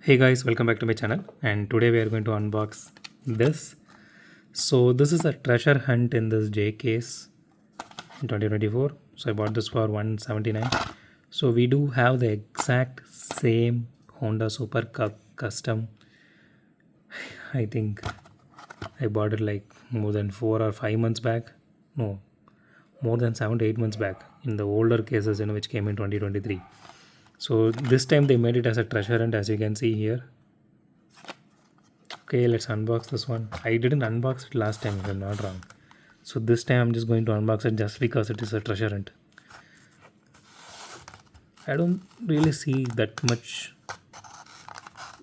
Hey guys, welcome back to my channel, and today we are going to unbox this. So this is a treasure hunt in this J case in 2024. So I bought this for 179. So we do have the exact same Honda Super Cup custom. I think I bought it like more than 4 or 5 months back. No, more than 7 to 8 months back in the older cases, which came in 2023. So this time they made it as a treasure hunt, as you can see here. Okay, let's unbox this one. I didn't unbox it last time, if I'm not wrong. So this time I'm just going to unbox it just because it is a treasure hunt. I don't really see that much.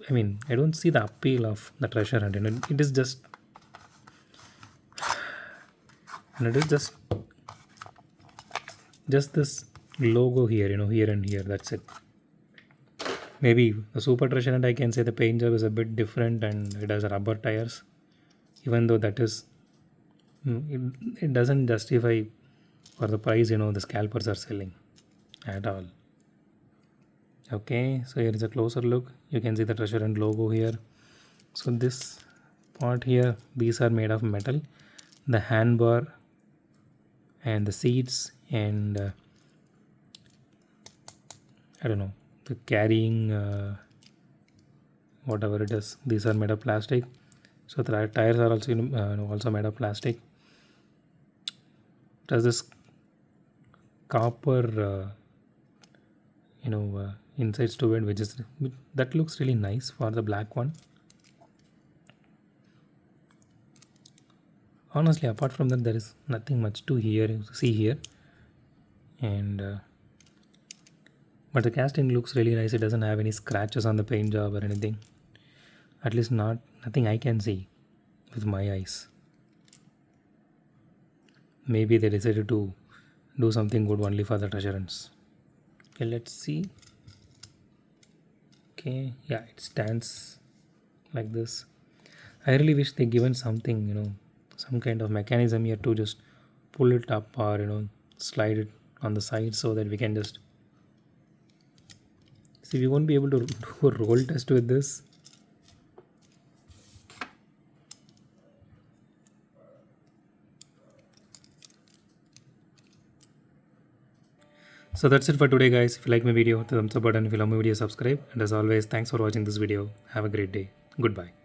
I don't see the appeal of the treasure hunt. And it is just, and it is just this logo here, here and here. That's it. Maybe the super treasure hunt, I can say the paint job is a bit different and it has rubber tires. Even though that is, it doesn't justify for the price the scalpers are selling at all. Okay, so here is a closer look. You can see the treasure and logo here. So this part here, these are made of metal. The handbar and the seats and I don't know, the carrying whatever it is, these are made of plastic. So the tires are also made of plastic. Does this copper insides to it, that looks really nice for the black one. Honestly, apart from that, there is nothing much to see here. And but the casting looks really nice. It doesn't have any scratches on the paint job or anything. At least nothing I can see with my eyes. Maybe they decided to do something good only for the treasure hunts. Okay, let's see. Okay, yeah, it stands like this. I really wish they given something, some kind of mechanism here to just pull it up or slide it on the side so that we can just see. We won't be able to do a roll test with this. So that's it for today, guys. If you like my video, thumbs up button. If you love my video, subscribe. And as always, thanks for watching this video. Have a great day. Goodbye.